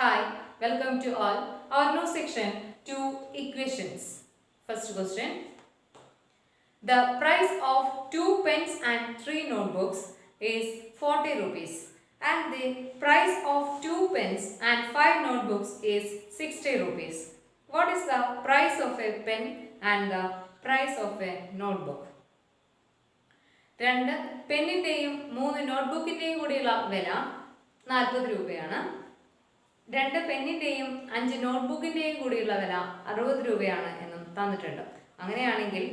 Hi, welcome to all. Our new section, two equations. First question. The price of 2 pens and 3 notebooks is 40 rupees and the price of 2 pens and 5 notebooks is 60 rupees. What is the price of a pen and the price of a notebook? രണ്ട് പെന്നിൻ്റെയും 3 നോട്ട്ബുക്കിൻ്റെയും കൂടിയുള്ള വില 40 രൂപയാണ്. 2 പെന്നിൻ്റെയും 5 നോട്ട്ബുക്കിൻ്റെയും കൂടിയുള്ള വില 60 രൂപയാണ് എന്നും തന്നിട്ടുണ്ട്. അങ്ങനെയാണെങ്കിൽ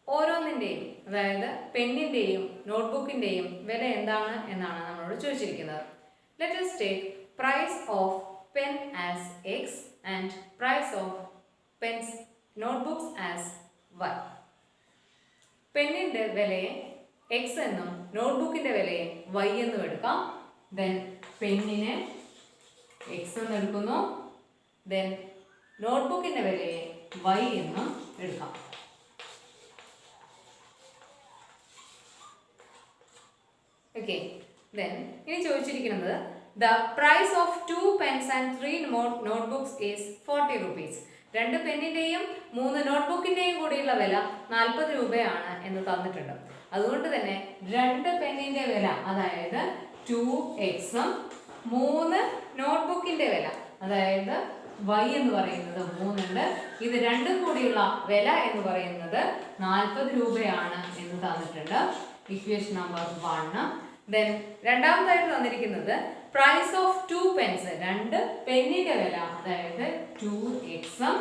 ഓരോന്നിൻ്റെയും അതായത് പെന്നിൻ്റെയും നോട്ട്ബുക്കിൻ്റെയും വില എന്താണ് എന്നാണ് നമ്മളോട് ചോദിച്ചിരിക്കുന്നത്. Let us take price of pen as x and price of pens notebooks as y. പെന്നിൻ്റെ വിലയെ x എന്നും നോട്ട്ബുക്കിൻ്റെ വിലയെ y എന്നും എടുക്കാം. ദെൻ പെന്നിനെ x എന്ന് എടുക്കുന്നു. ദെൻ നോട്ട്ബുക്കിൻ്റെ വിലയെ y എന്നും എടുക്കാം. ഓക്കെ, ദെൻ ഇനി ചോദിച്ചിരിക്കുന്നത് the price of 2 pens and 3 notebooks is 40 rupees. 2 പെന്നിൻ്റെയും 3 നോട്ട്ബുക്കിൻ്റെയും കൂടിയുള്ള വില 40 രൂപയാണ് എന്ന് തന്നിട്ടുണ്ട്. അതുകൊണ്ട് തന്നെ 2 പെന്നിൻ്റെ വില അതായത് 2x ഉം 3 നോട്ട്ബുക്കിൻ്റെ വില അതായത് y എന്ന് പറയുന്നത് 3 ഉണ്ട്. ഇത് രണ്ടും കൂടിയുള്ള വില എന്ന് പറയുന്നത് 40 രൂപയാണ് എന്ന് തന്നിട്ടുണ്ട്. Equation number 1. ദെൻ രണ്ടാമതായിട്ട് തന്നിരിക്കുന്നത് പ്രൈസ് ഓഫ് 2 പെൻസ് 2 പെന്നിന്റെ വില അതായത് 2x ഉം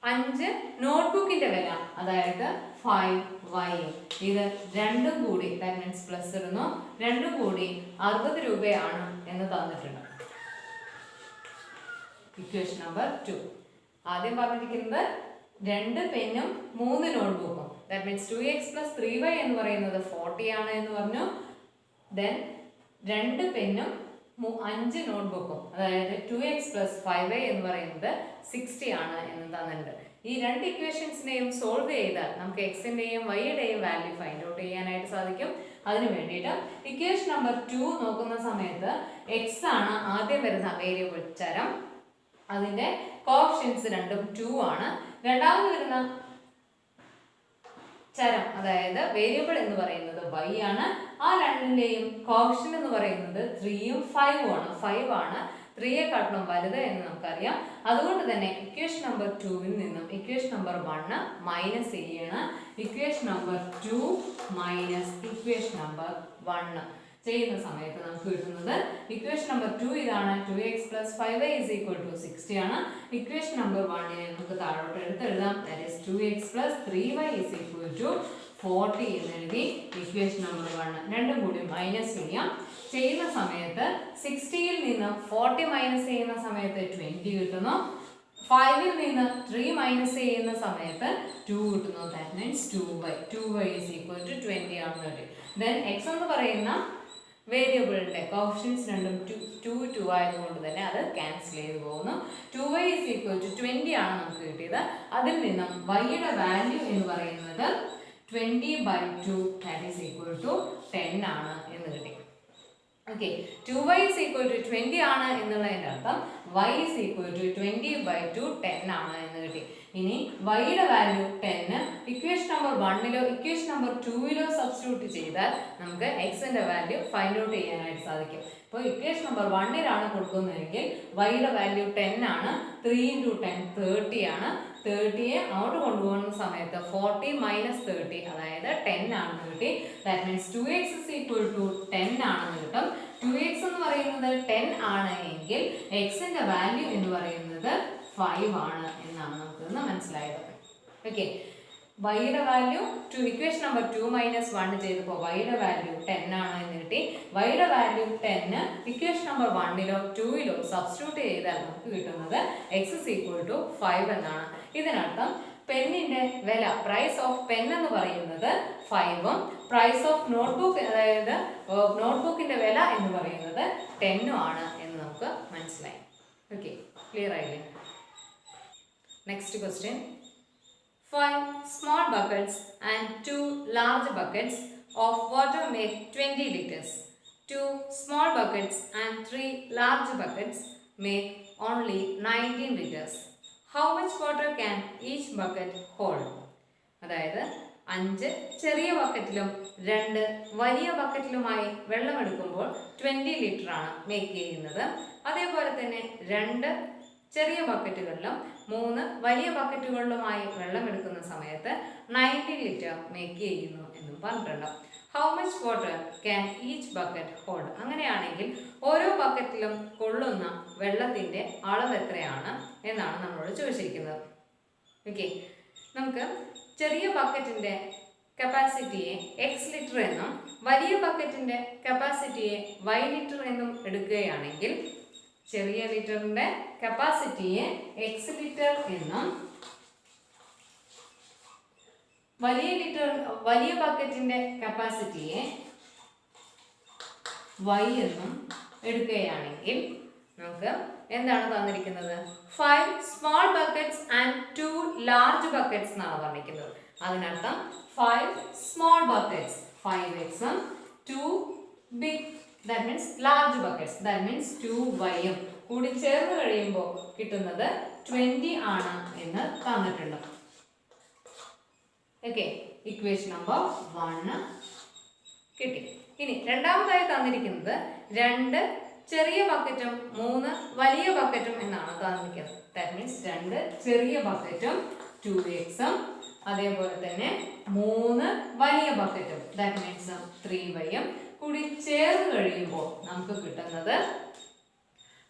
5 നോട്ട്ബുക്കിന്റെ വില അതായത് 5y. ഇത് രണ്ടും കൂടി ദാറ്റ് മീൻസ് പ്ലസ് ഇടുന്നു, രണ്ടും കൂടി 60 രൂപയാണ് എന്ന് തന്നിട്ടുണ്ട്. Equation number 2. ആദ്യം പറഞ്ഞിരിക്കുന്നത് 2 പെന്നും 3 നോട്ട്ബുക്കും ദാറ്റ് മീൻസ് 2x + 3y എന്ന് പറയുന്നത് 40 ആണ് എന്ന് പറഞ്ഞു. ദെൻ 2 പെന്നും 5 നോട്ട്ബുക്കും അതായത് 2x + 5y എന്ന് പറയുന്നത് 60 ആണ് എന്ന് തന്നിട്ടുണ്ട്. ഈ രണ്ട് ഇക്വേഷൻസിനെയും സോൾവ് ചെയ്താൽ നമുക്ക് എക്സിൻ്റെയും വൈയുടെയും വാല്യൂ ഫൈൻഡ് ഔട്ട് ചെയ്യാനായിട്ട് സാധിക്കും. അതിന് വേണ്ടിയിട്ട് ഇക്വേഷൻ നമ്പർ 2 നോക്കുന്ന സമയത്ത് എക്സ് ആണ് ആദ്യം വരുന്ന വേരിയബിൾ ചരം. അതിൻ്റെ കോഫിഷ്യൻസ് രണ്ടും 2 ആണ്. രണ്ടാമത് വരുന്ന ചരം അതായത് വേരിയബിൾ എന്ന് പറയുന്നത് y ആണ്. ആ രണ്ടിൻ്റെയും കോഫിഷ്യന്റ് എന്ന് പറയുന്നത് 3ഉം 5ഉം ആണ്. 5 ആണ് 3യെക്കാട്ടിലും വലുത് എന്ന് നമുക്കറിയാം. അതുകൊണ്ട് തന്നെ ഇക്വേഷൻ നമ്പർ 2-ൽ നിന്നും ഇക്വേഷൻ നമ്പർ 1 മൈനസ് ചെയ്യണം. Equation number 2 minus equation number 1 ചെയ്യുന്ന സമയത്ത് നമുക്ക് കിട്ടുന്നത് ഇക്വേഷൻ നമ്പർ 2 ഇതാണ്. 2x + 5y = 60 ആണ്. ഇക്വേഷൻ നമ്പർ 1നെ നമുക്ക് താഴോട്ട് എടുത്തെഴുതാം. ദാറ്റ് ഈസ് 2x + 3y = 40 എന്ന് എഴുതി. ഇക്വേഷൻ നമ്പർ 1 രണ്ടും കൂടി മൈനസ് ചെയ്യാം. ചെയ്യുന്ന സമയത്ത് 60ൽ നിന്ന് 40 മൈനസ് ചെയ്യുന്ന സമയത്ത് 20 കിട്ടുന്നു. 5ൽ നിന്ന് 3 മൈനസ് ചെയ്യുന്ന സമയത്ത് 2 കിട്ടുന്നു. That means 2y. 2y = 20 ആണെന്ന് കിട്ടി. ദെൻ x എന്ന് പറയുന്ന വേരിയബിളിൻ്റെ കോഫിഷ്യൻസ് രണ്ടും 2 ആയതുകൊണ്ട് തന്നെ അത് ക്യാൻസൽ ചെയ്ത് പോകുന്നു. 2y = 20 ആണ് നമുക്ക് കിട്ടിയത്. അതിൽ നിന്നും വൈയുടെ വാല്യൂ എന്ന് പറയുന്നത് 20/2 ദാറ്റ് ഈസ് = 10 ആണ് എന്ന് കിട്ടി. ഓക്കെ, 2y = 20 ആണ് എന്നുള്ളതിൻ്റെ അർത്ഥം y = 20/2 10 ആണ് എന്ന് കിട്ടി. ഇനി വൈയുടെ വാല്യൂ 10 ഇക്വേഷൻ നമ്പർ 1ലോ ഇക്വേഷൻ നമ്പർ 2ലോ സബ്സ്റ്റിറ്റ്യൂട്ട് ചെയ്താൽ നമുക്ക് എക്സിൻ്റെ വാല്യൂ ഫൈൻഡ് ഔട്ട് ചെയ്യാനായിട്ട് സാധിക്കും. ഇപ്പോൾ ഇക്വേഷൻ നമ്പർ 1ലാണ് കൊടുക്കുന്നതെങ്കിൽ വൈയുടെ വാല്യൂ 10 ആണ്. 3 × 10 30 ആണ്. 30യെ അങ്ങോട്ട് കൊണ്ടുപോകുന്ന സമയത്ത് 40 - 30 അതായത് 10 ആണെന്ന് കിട്ടി. ദാറ്റ് മീൻസ് 2x = 10 ആണെന്ന് കിട്ടും. 2x എന്ന് പറയുന്നത് 10 ആണ് എങ്കിൽ എക്സിൻ്റെ വാല്യൂ എന്ന് പറയുന്നത് 5 ആണ് എന്നാണ് നമുക്ക് മനസ്സിലായത്. ഓക്കെ, വൈയുടെ വാല്യൂ ഇക്വേഷൻ നമ്പർ 2 - 1 ചെയ്തപ്പോൾ വൈയുടെ വാല്യൂ 10 ആണ് എന്ന് കിട്ടി. വൈയുടെ വാല്യൂ 10 ഇക്വേഷൻ നമ്പർ 1ലോ 2ലോ സബ്സ്റ്റിറ്റ്യൂട്ട് ചെയ്താൽ നമുക്ക് കിട്ടുന്നത് x = 5 എന്നാണ്. ഇതിനർത്ഥം പെന്നിൻ്റെ വില പ്രൈസ് ഓഫ് പെൻ എന്ന് പറയുന്നത് 5ഉം പ്രൈസ് ഓഫ് നോട്ട്ബുക്ക് അതായത് നോട്ട്ബുക്കിൻ്റെ വില എന്ന് പറയുന്നത് 10ഉം ആണ് എന്ന് നമുക്ക് മനസ്സിലായി. ഓക്കെ, ക്ലിയർ ആയില്ലേ? Next question. 5 small buckets and 2 large buckets of water make 20 liters. 2 small buckets and 3 large buckets make only 19 liters. How much water can each bucket hold? അതായത് 5 ചെറിയ ബക്കറ്റിലും 2 വലിയ ബക്കറ്റിലുമായി വെള്ളം എടുക്കുമ്പോൾ 20 ലിറ്റർ ആണ് മേക്ക് ചെയ്യുന്നത്. അതേപോലെ തന്നെ 2 ചെറിയ ബക്കറ്റുകളിലും 3 വലിയ ബക്കറ്റുകളിലുമായി വെള്ളം എടുക്കുന്ന സമയത്ത് 90 ലിറ്റർ മേക്ക് ചെയ്യുന്നു എന്നും പറഞ്ഞിട്ടുണ്ട്. How much water can each bucket hold? അങ്ങനെയാണെങ്കിൽ ഓരോ ബക്കറ്റിലും കൊള്ളുന്ന വെള്ളത്തിൻ്റെ അളവ് എത്രയാണ് എന്നാണ് നമ്മളോട് ചോദിച്ചിരിക്കുന്നത്. ഓക്കെ, നമുക്ക് ചെറിയ ബക്കറ്റിൻ്റെ കപ്പാസിറ്റിയെ എക്സ് ലിറ്റർ എന്നും വലിയ ബക്കറ്റിൻ്റെ കപ്പാസിറ്റിയെ വൈ ലിറ്റർ എന്നും എടുക്കുകയാണെങ്കിൽ ചെറിയ ലിറ്ററിൻ്റെ കപ്പാസിറ്റിയെ എക്സ് ലിറ്റർ എന്നും വലിയ ബക്കറ്റിന്റെ കപ്പാസിറ്റിയെ വൈ എന്നും എടുക്കുകയാണെങ്കിൽ നമുക്ക് എന്താണ് തന്നിരിക്കുന്നത്? 5 small buckets and 2 large buckets എന്നാണ് പറഞ്ഞിരിക്കുന്നത്. അതിനർത്ഥം 5 small buckets 5x 2 big that means large buckets that means 2y കൂടി ചേർന്ന് കഴിയുമ്പോൾ കിട്ടുന്നത് 20 ആണ് എന്ന് തന്നിട്ടുണ്ട്. ഓക്കെ, ഇക്വേഷൻ നമ്പർ 1 കിട്ടി. ഇനി രണ്ടാമതായി തന്നിരിക്കുന്നത് 2 ചെറിയ ബക്കറ്റും 3 വലിയ ബക്കറ്റും എന്നാണ് തന്നിരിക്കുന്നത്. ദാറ്റ് മീൻസ് 2 ചെറിയ ബക്കറ്റും 2x അതേപോലെ തന്നെ 3 വലിയ ബക്കറ്റും ദാറ്റ് മീൻസ് 3y കൂടി ചേർന്ന് കഴിയുമ്പോൾ നമുക്ക് കിട്ടുന്നത്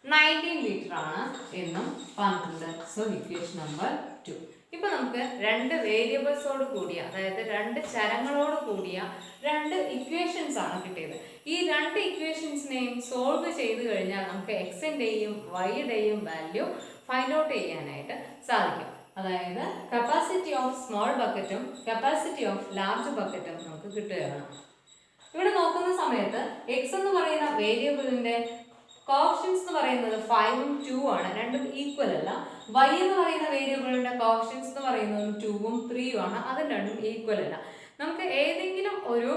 19 ലിറ്റർ ആണ് എന്നും പറഞ്ഞിട്ടുണ്ട്. So equation number 2. ഇപ്പൊ നമുക്ക് 2 വേരിയബിൾസോട് കൂടിയ അതായത് 2 ചരങ്ങളോട് കൂടിയ 2 ഇക്വേഷൻസ് ആണ് കിട്ടിയത്. ഈ 2 ഇക്വേഷൻസിനെയും സോൾവ് ചെയ്ത് കഴിഞ്ഞാൽ നമുക്ക് എക്സിൻ്റെയും വൈയുടെയും വാല്യൂ ഫൈൻഡ് ഔട്ട് ചെയ്യാനായിട്ട് സാധിക്കും. അതായത് കപ്പാസിറ്റി ഓഫ് സ്മോൾ ബക്കറ്റും കപ്പാസിറ്റി ഓഫ് ലാർജ് ബക്കറ്റും നമുക്ക് കിട്ടുകയാണ്. ഇവിടെ നോക്കുന്ന സമയത്ത് എക്സ് എന്ന് പറയുന്ന വേരിയബിളിന്റെ കോഫിഷ്യൻസ് എന്ന് പറയുന്നത് 5ഉം 2 ആണ്, രണ്ടും ഈക്വൽ അല്ല. y എന്ന് പറയുന്ന വേരിയബിളിന്റെ കോഫിഷ്യൻസ് എന്ന് പറയുന്നത് 2ഉം 3ഉം ആണ്, അതും രണ്ടും ഈക്വൽ അല്ല. നമുക്ക് ഏതെങ്കിലും ഒരു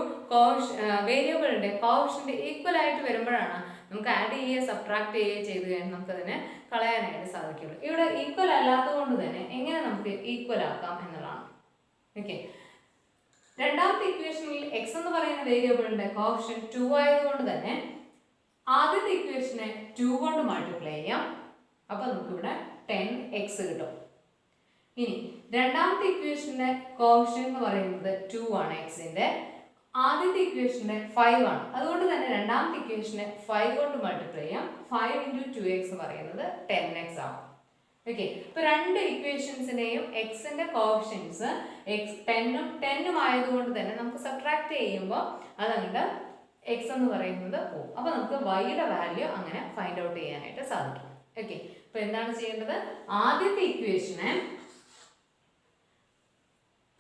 വേരിയബിളിന്റെ കോഫിഷ്യന്റ് ഈക്വൽ ആയിട്ട് വരുമ്പോഴാണ് നമുക്ക് ആഡ് ചെയ്യുക സബ്ട്രാക്ട് ചെയ്യുക ചെയ്ത് കഴിഞ്ഞാൽ നമുക്ക് അതിനെ കളയാനായിട്ട് സാധിക്കുള്ളൂ. ഇവിടെ ഈക്വൽ അല്ലാത്തത് കൊണ്ട് തന്നെ എങ്ങനെ നമുക്ക് ഈക്വൽ ആക്കാം എന്നുള്ളതാണ്. ഓക്കെ, രണ്ടാമത്തെ ഇക്വേഷനിൽ എക്സ് എന്ന് പറയുന്ന വേരിയബിളിന്റെ കോഫിഷ്യൻ 2 ആയതുകൊണ്ട് തന്നെ ആദ്യത്തെ ഇക്വേഷനെ 2 കൊണ്ട് മൾട്ടിപ്ലൈ ചെയ്യാം. അപ്പൊ നമുക്കിവിടെ 10x കിട്ടും. ഇനി രണ്ടാമത്തെ ഇക്വേഷന്റെ കോഫിഷ്യൻ എന്ന് പറയുന്നത് 2 ആണ് എക്സിന്റെ, ആദ്യത്തെ ഇക്വേഷന്റെ 5 ആണ്. അതുകൊണ്ട് തന്നെ രണ്ടാമത്തെ ഇക്വേഷനെ 5 കൊണ്ട് മൾട്ടിപ്ലൈ ചെയ്യാം. 5 × 2x പറയുന്നത് 10x ആവും. ഓക്കെ, ഇപ്പൊ 2 ഇക്വേഷൻസിനെയും എക്സിന്റെ കോഫിഷ്യൻസ് 10ഉം ആയതുകൊണ്ട് തന്നെ നമുക്ക് സബ്ട്രാക്ട് ചെയ്യുമ്പോൾ അതങ്ങോട്ട് എക്സ് എന്ന് പറയുന്നത് പോകും. അപ്പൊ നമുക്ക് വൈയുടെ വാല്യൂ അങ്ങനെ ഫൈൻഡ് ഔട്ട് ചെയ്യാനായിട്ട് സാധിക്കും. ഓക്കെ, അപ്പൊ എന്താണ് ചെയ്യേണ്ടത്? ആദ്യത്തെ ഇക്വേഷന്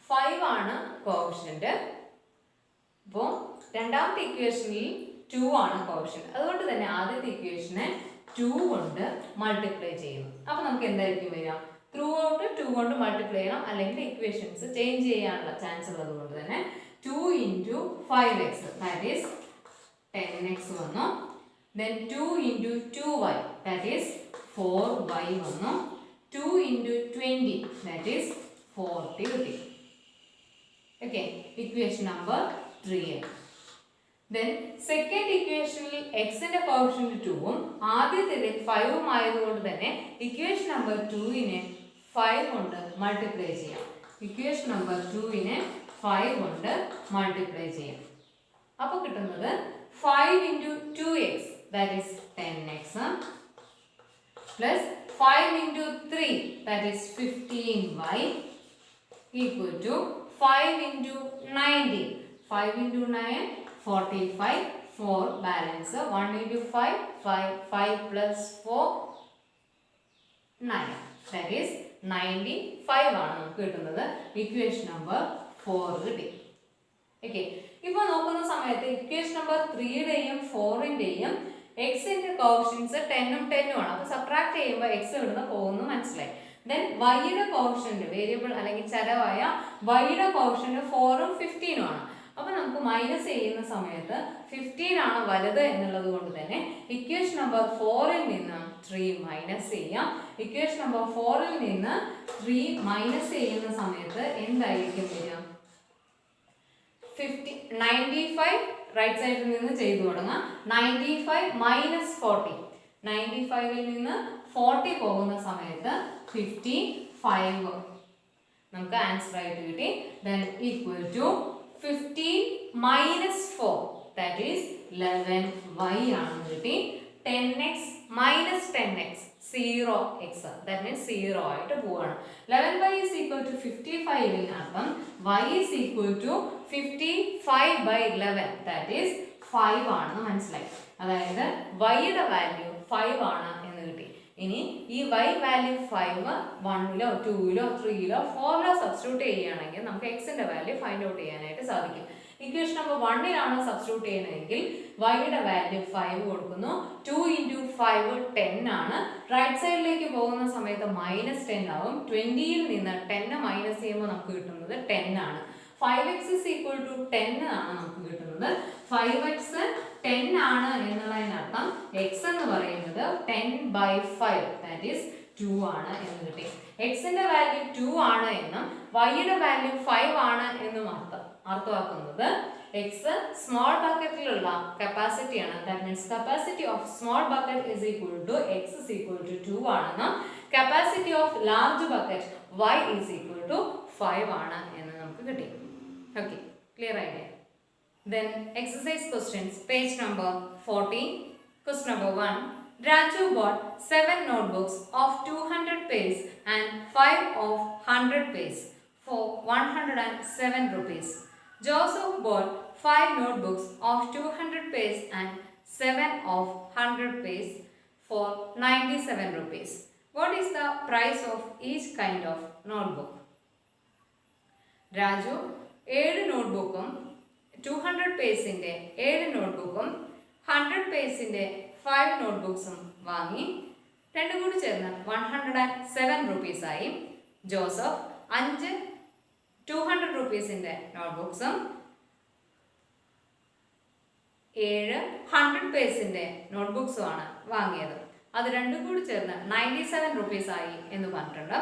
5 ആണ് കോഫിഷ്യന്റ്, അപ്പോൾ രണ്ടാമത്തെ ഇക്വേഷനിൽ 2 ആണ് കോഫിഷ്യന്റ്. അതുകൊണ്ട് തന്നെ ആദ്യത്തെ ഇക്വേഷനെ 2 കൊണ്ട് മൾട്ടിപ്ലൈ ചെയ്യുന്നു. അപ്പൊ നമുക്ക് എന്തായിരിക്കും വരിക? ത്രൂ ഔട്ട് 2 കൊണ്ട് മൾട്ടിപ്ലൈ ചെയ്യണം, അല്ലെങ്കിൽ ഇക്വേഷൻസ് ചേഞ്ച് ചെയ്യാനുള്ള ചാൻസ് ഉള്ളത് കൊണ്ട് തന്നെ 2 × 5x ദാറ്റ് ഈസ് 10x വന്നു. Then 2 × 2y that is 4y വന്നു. 2 × 20 that is 40 കിട്ടി. Okay, equation number 3. Then second ഇക്വേഷനിൽ എക്സിന്റെ കോഫിഷ്യന്റ് 2ഉം ആദ്യത്തേതിൽ 5ഉം ആയതുകൊണ്ട് തന്നെ ഇക്വേഷൻ നമ്പർ 2നെ 5 കൊണ്ട് മൾട്ടിപ്ലൈ ചെയ്യാം. ഇക്വേഷൻ നമ്പർ 2നെ 5 കൊണ്ട് മൾട്ടിപ്ലൈ ചെയ്യാം. അപ്പോൾ കിട്ടുന്നത് 5 × 2x that is 10x plus 5 × 3 that is 15y equal to 5 × 90. 5 × 9 45, 4 balance 1 × 5 5 plus 4 9 that is 95 ആണ് നമുക്ക് കിട്ടുന്നത്. ഇക്വേഷൻ നമ്പർ 4 കിട്ടി. ഓക്കെ, ഇപ്പോൾ നോക്കുന്ന സമയത്ത് ഇക്വേഷൻ നമ്പർ 3യുടെയും 4ന്റെയും എക്സിന്റെ കോഫിഷ്യൻസ് 10ഉം 10ഉം ആണ്. അപ്പോൾ സബ്ട്രാക്ട് ചെയ്യുമ്പോൾ എക്സ് ഇവിടുന്ന് പോകുന്നു മനസ്സിലായി. ദെൻ വൈയുടെ കോഫിഷ്യന്റ് വേരിയബിൾ അല്ലെങ്കിൽ ചരവായ വൈയുടെ കോഫിഷ്യന്റ് 4ഉം 15ഉം ആണ്. അപ്പോൾ നമുക്ക് മൈനസ് ചെയ്യുന്ന സമയത്ത് 15 ആണ് വലുത് എന്നുള്ളത് കൊണ്ട് തന്നെ ഇക്വേഷൻ നമ്പർ 4ൽ നിന്ന് 3 മൈനസ് ചെയ്യാം. ഇക്വേഷൻ നമ്പർ 4ൽ നിന്ന് 3 മൈനസ് ചെയ്യുന്ന സമയത്ത് എന്തായിരിക്കും വരിക? 95 റൈറ്റ് സൈഡിൽ നിന്ന് ചെയ്തു തുടങ്ങാം. 95 മൈനസ് 40, 95ൽ നിന്ന് 40 പോകുന്ന സമയത്ത് 55 നമുക്ക് ആൻസർ ആയിട്ട് കിട്ടി. Then equal to 15 minus 4, that is 11y ആണെന്ന് കിട്ടി. 10x minus 10x 0x, that means 0 ആയിട്ട് പോവാണ്. 11y is equal to 55 ൽ അപ്പം y is equal to 55 by 11, that is 5 ആണെന്ന് മനസ്സിലായി. അതായത് y യുടെ വാല്യൂ 5 ആണ് എന്ന് കിട്ടി. ഇനി ഈ y വാല്യൂ 5 1ലോ 2ലോ 3ലോ 4ലോ സബ്സ്റ്റിറ്റ്യൂട്ട് ചെയ്യുകയാണെങ്കിൽ നമുക്ക് x ന്റെ വാല്യൂ ഫൈൻഡ് ഔട്ട് ചെയ്യാനായിട്ട് സാധിക്കും. ഇക്വേഷൻ നമ്പർ 1ലാണ് സബ്സ്റ്റിറ്റ്യൂട്ട് ചെയ്യുന്നതെങ്കിൽ y യുടെ വാല്യൂ 5 കൊടുക്കുന്നു. 2 into 5 10 ആണ്. റൈറ്റ് സൈഡിലേക്ക് പോകുന്ന സമയത്ത് -10 ആവും. 20ൽ നിന്ന് 10 മൈനസ് ചെയ്യുമ്പോൾ നമുക്ക് കിട്ടുന്നത് 10 ആണ്. 5x is equal to 10 ആണ് നമുക്ക് കിട്ടുന്നത്. 5x 10 ആണ് എന്നുള്ളതിനർത്ഥം x എന്ന് പറയുന്നത് 10 by 5, that is 2 ആണ് എന്ന് കിട്ടി. x ന്റെ വാല്യൂ 2 ആണ് എന്നും y യുടെ വാല്യൂ 5 ആണ് എന്നും അർത്ഥമാക്കുന്നത് x സ്മോൾ ബക്കറ്റിലുള്ള കപ്പാസിറ്റി ആണ്. that means capacity of small bucket is equal to x is equal to 2 ആണെന്നും capacity of large bucket y is equal to 5 ആണ് എന്ന് നമുക്ക് കിട്ടി. Okay, clear idea. Then exercise questions, page number 14. Question number 1. Raju bought 7 notebooks of 200 pages and 5 of 100 pages for 107 rupees. Joseph bought 5 notebooks of 200 pages and 7 of 100 pages for 97 rupees. What is the price of each kind of notebook? Raju 7 നോട്ട്ബുക്കും 200 പേജിന്റെ 7 നോട്ട്ബുക്കും 100 പേജിന്റെ 5 നോട്ട്ബുക്സും വാങ്ങി. രണ്ടും കൂടി ചേർന്ന് 107 rupees ആയി. Joseph 5 200 rupeesന്റെ നോട്ട്ബുക്സും 7 100 പേജിന്റെ നോട്ട്ബുക്സും ആണ് വാങ്ങിയത്. അത് രണ്ടും കൂടി ചേർന്ന് 97 rupees ആയി എന്ന് പറഞ്ഞിട്ടുണ്ട്.